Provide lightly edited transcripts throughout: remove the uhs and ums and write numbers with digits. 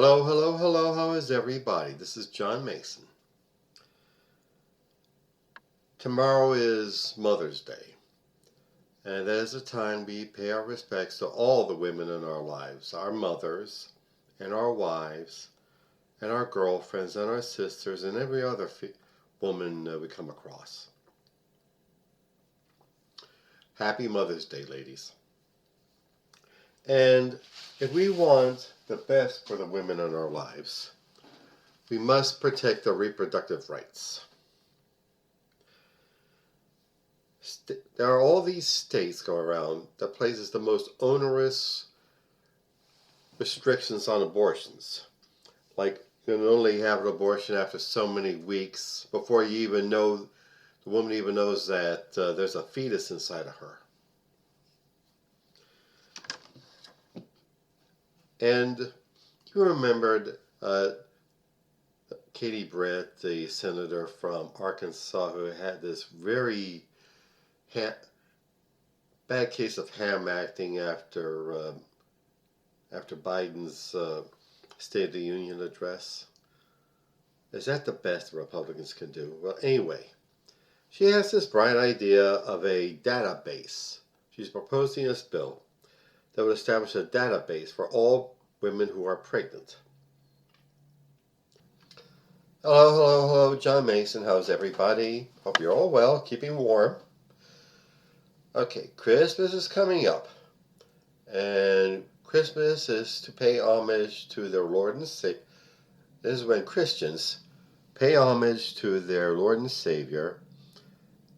Hello, hello, hello, how is everybody? This is John Mason. Tomorrow is Mother's Day, and that is a time we pay our respects to all the women in our lives, our mothers, and our wives, and our girlfriends, and our sisters, and every other woman we come across. Happy Mother's Day, ladies. And if we want the best for the women in our lives, we must protect their reproductive rights. There are all these states going around that places the most onerous restrictions on abortions. Like, you can only have an abortion after so many weeks before you even know, the woman even knows that there's a fetus inside of her. And you remembered Katie Britt, the senator from Arkansas, who had this very bad case of ham acting after Biden's State of the Union address. Is that the best the Republicans can do? Well, anyway, she has this bright idea of a database. She's proposing this bill that would establish a database for all women who are pregnant. Hello, hello, hello, John Mason. How's everybody? Hope you're all well, keeping warm. Okay, Christmas is coming up, and Christmas is to pay homage to their Lord and Savior. This is when Christians pay homage to their Lord and Savior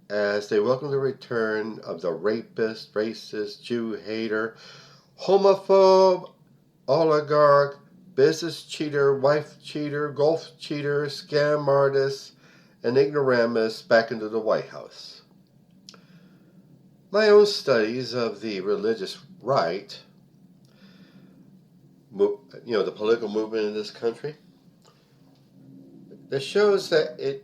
as they welcome the return of the rapist, racist, Jew hater, homophobe, oligarch, business cheater, wife cheater, golf cheater, scam artist, and ignoramus back into the White House. My own studies of the religious right, the political movement in this country, that shows that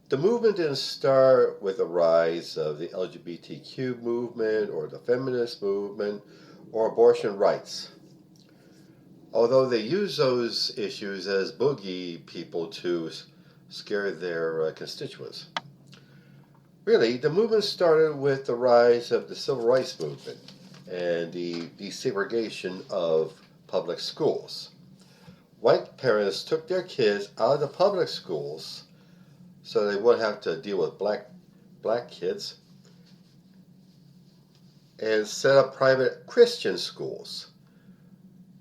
the movement didn't start with the rise of the LGBTQ movement or the feminist movement or abortion rights. Although they use those issues as boogie people to scare their constituents. Really, the movement started with the rise of the Civil Rights Movement and the desegregation of public schools. White parents took their kids out of the public schools so they wouldn't have to deal with black kids and set up private Christian schools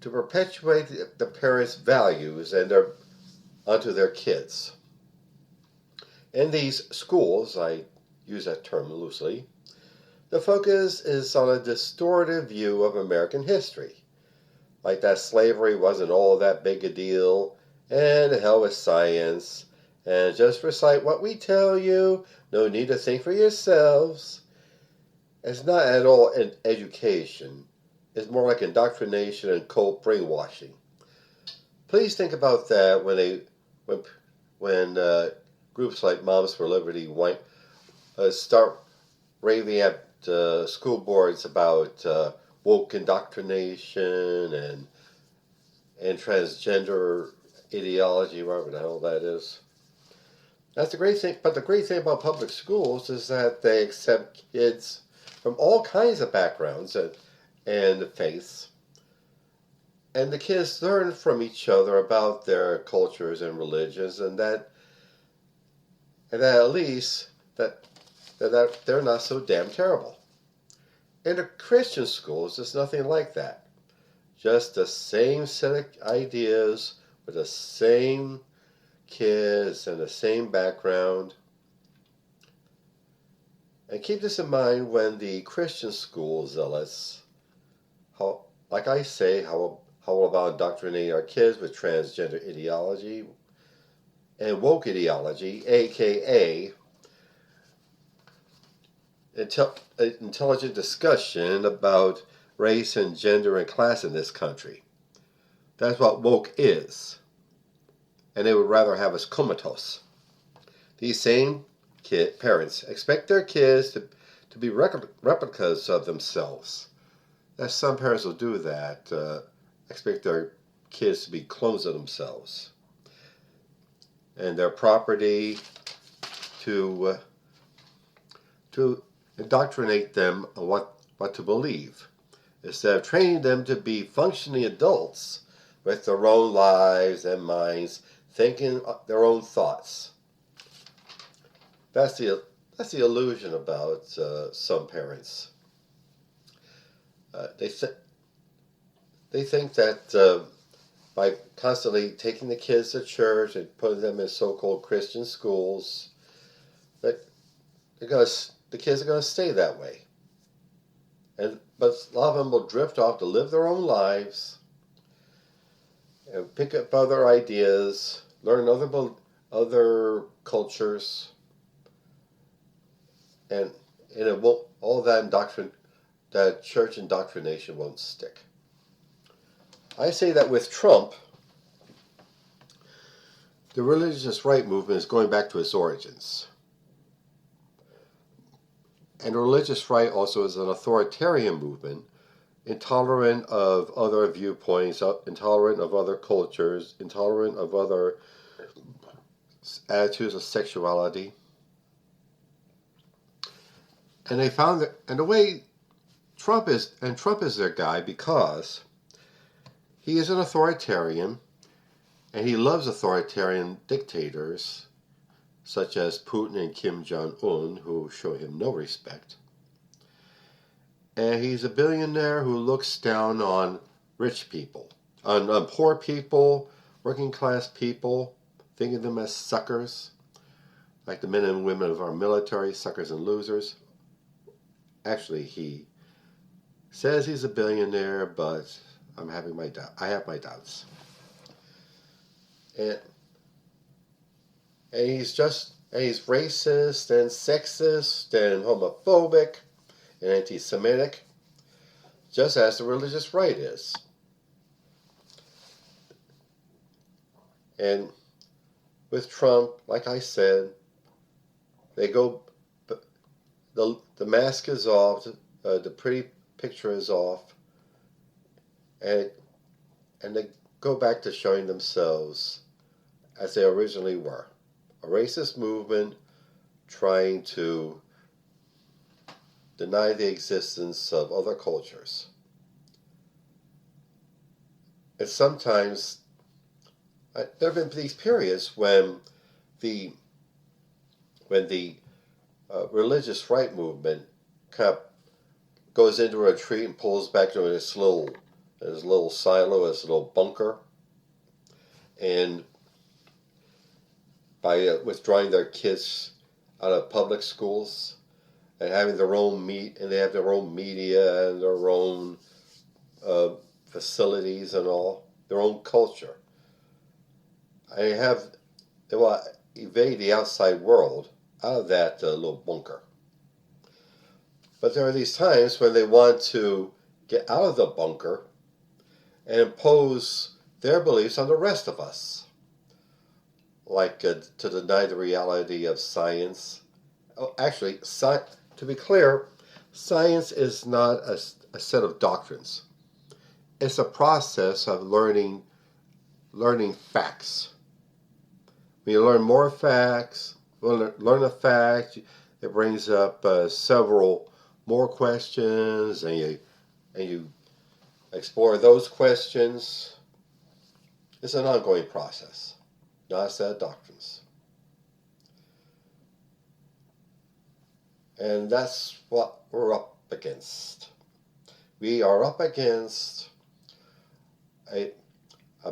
to perpetuate the parents' values and onto their kids. In these schools, I use that term loosely, the focus is on a distorted view of American history, like that slavery wasn't all that big a deal, and the hell with science, and just recite what we tell you, no need to think for yourselves. It's not at all an education. It's more like indoctrination and cult brainwashing. Please think about that when groups like Moms for Liberty start raving at school boards about woke indoctrination and transgender ideology, whatever the hell that is. That's the great thing. But the great thing about public schools is that they accept kids from all kinds of backgrounds and faiths, and the kids learn from each other about their cultures and religions, and that at least that they're not so damn terrible. In the Christian schools, it's nothing like that. Just the same set of ideas with the same kids and the same background. And keep this in mind when the Christian school zealots, how about indoctrinating our kids with transgender ideology and woke ideology, aka intelligent discussion about race and gender and class in this country. That's what woke is. And they would rather have us comatose. These same parents expect their kids to be replicas of themselves. As some parents will do that, expect their kids to be clones of themselves, and their property to indoctrinate them on what to believe, instead of training them to be functioning adults with their own lives and minds, thinking their own thoughts. That's the illusion about some parents. They think that by constantly taking the kids to church and putting them in so-called Christian schools, that the kids are going to stay that way. But a lot of them will drift off to live their own lives and pick up other ideas, learn other cultures, and it won't, all that church indoctrination won't stick. I say that with Trump, the religious right movement is going back to its origins. And the religious right also is an authoritarian movement, intolerant of other viewpoints, intolerant of other cultures, intolerant of other attitudes of sexuality. And they found that, and the way Trump is their guy because he is an authoritarian, and he loves authoritarian dictators, such as Putin and Kim Jong-un, who show him no respect. And he's a billionaire who looks down on rich people, on poor people, working class people, thinking of them as suckers, like the men and women of our military, suckers and losers. Actually, he says he's a billionaire, but I have my doubts. And he's racist and sexist and homophobic and anti-Semitic, just as the religious right is. And with Trump, like I said, the mask is off, the pretty picture is off, and they go back to showing themselves as they originally were. A racist movement trying to deny the existence of other cultures. And sometimes there have been these periods when the religious right movement kind of goes into a retreat and pulls back to his little silo, his little bunker, and by withdrawing their kids out of public schools and having their own and they have their own media and their own facilities and all, their own culture. They will evade the outside world out of that little bunker. But there are these times when they want to get out of the bunker and impose their beliefs on the rest of us. Like to deny the reality of science. Actually, to be clear, science is not a set of doctrines. It's a process of learning facts. When you learn more facts, learn a fact, it brings up several more questions, and you explore those questions. It's an ongoing process, not a set of doctrines. And that's what we're up against. We are up against a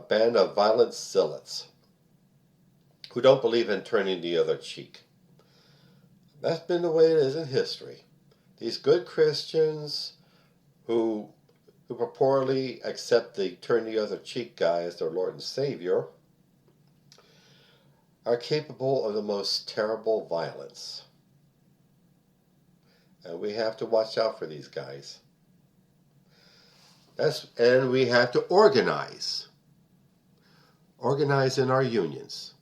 band of violent zealots who don't believe in turning the other cheek. That's been the way it is in history. These good Christians who purportedly accept the turn the other cheek guy as their Lord and Savior are capable of the most terrible violence. And we have to watch out for these guys. And we have to organize. Organize in our unions.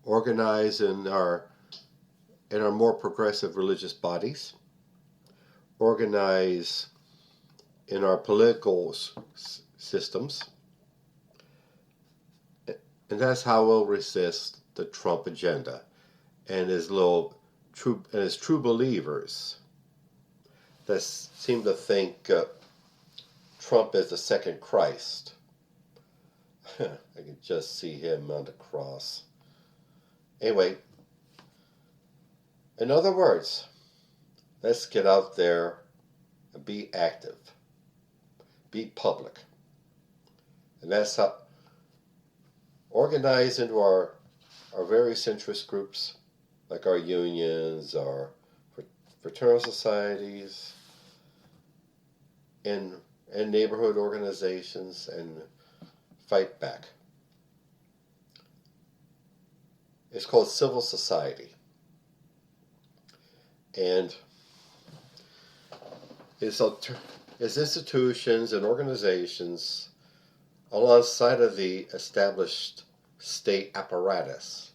Organize in our more progressive religious bodies. Organize in our political systems. And that's how we'll resist the Trump agenda and his true believers that seem to think Trump is the second Christ. I can just see him on the cross. Anyway, in other words, let's get out there and be active. Be public. And that's how organize into our various interest groups, like our unions, our fraternal societies, and neighborhood organizations, and fight back. It's called civil society. And it's institutions and organizations alongside of the established state apparatus,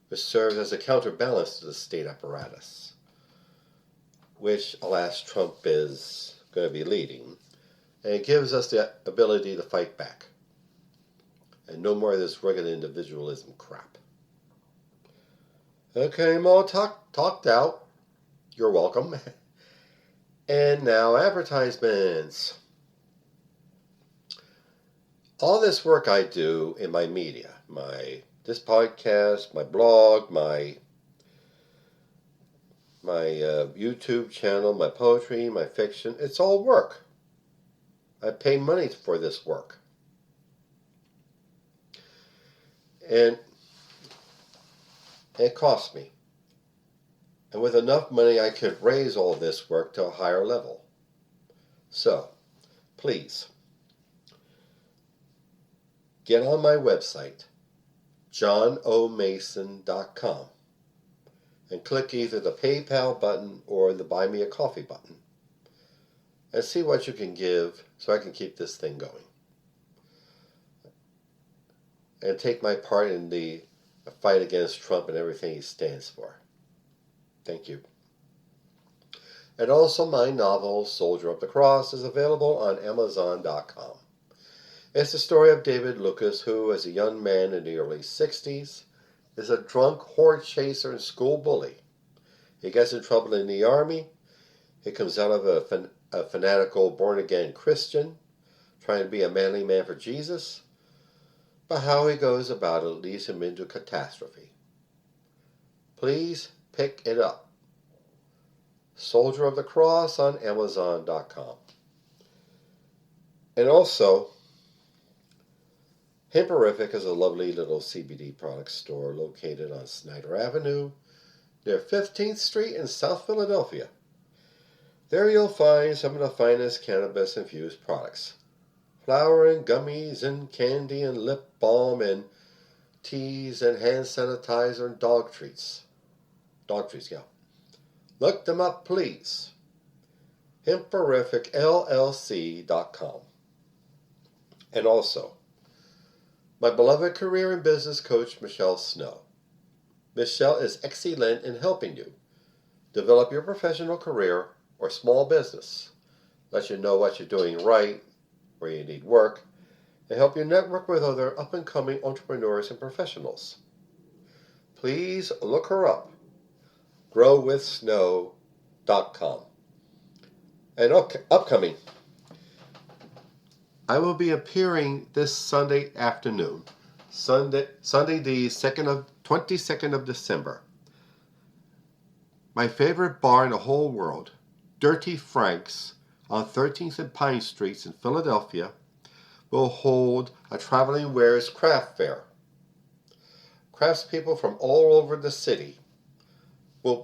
which serves as a counterbalance to the state apparatus, which, alas, Trump is going to be leading. And it gives us the ability to fight back. And no more of this rugged individualism crap. Okay, I'm all talked out. You're welcome. And now advertisements. All this work I do in my media, this podcast, my blog, my YouTube channel, my poetry, my fiction, it's all work. I pay money for this work. And it costs me. And with enough money, I could raise all this work to a higher level. So, please, get on my website, johnomason.com, and click either the PayPal button or the Buy Me a Coffee button, and see what you can give so I can keep this thing going. And take my part in the fight against Trump and everything he stands for. Thank you. And also my novel, Soldier of the Cross, is available on Amazon.com. It's the story of David Lucas, who, as a young man in the early 60s, is a drunk horde chaser and school bully. He gets in trouble in the army. He comes out of a fanatical born-again Christian, trying to be a manly man for Jesus. But how he goes about it leads him into catastrophe. Please pick it up. Soldier of the Cross on Amazon.com. And also, Himperific is a lovely little CBD product store located on Snyder Avenue near 15th Street in South Philadelphia. There you'll find some of the finest cannabis-infused products. Flour and gummies and candy and lip balm and teas and hand sanitizer and dog treats. Dog treats, yeah. Look them up, please. HemperificLLC.com. And also, my beloved career and business coach, Michelle Snow. Michelle is excellent in helping you develop your professional career or small business, let you know what you're doing right, where you need work, and help you network with other up-and-coming entrepreneurs and professionals. Please look her up. GrowWithSnow.com. And upcoming, I will be appearing this Sunday afternoon, Sunday the 22nd of December. My favorite bar in the whole world, Dirty Frank's, on 13th and Pine Streets in Philadelphia, will hold a traveling wares craft fair. Craftspeople from all over the city will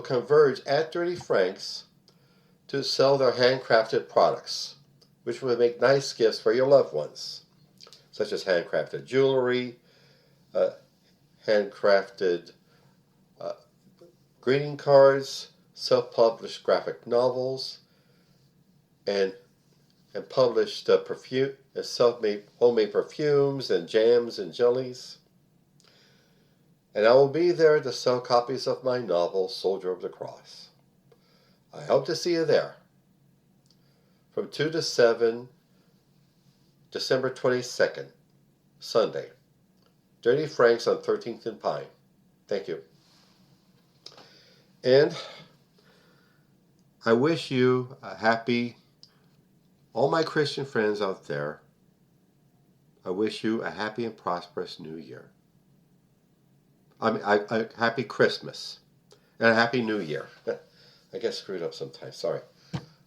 converge at Dirty Frank's to sell their handcrafted products, which will make nice gifts for your loved ones, such as handcrafted jewelry, handcrafted greeting cards, self-published graphic novels, and published perfume and self-made homemade perfumes and jams and jellies. And I will be there to sell copies of my novel, Soldier of the Cross. I hope to see you there. From 2 to 7, December 22nd, Sunday. Dirty Frank's on 13th and Pine. Thank you. And I wish you a happy, all my Christian friends out there, I wish you a happy and prosperous New Year. A happy Christmas and a happy New Year. I get screwed up sometimes. Sorry.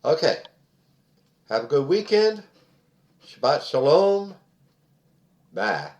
Okay. Have a good weekend. Shabbat Shalom. Bye.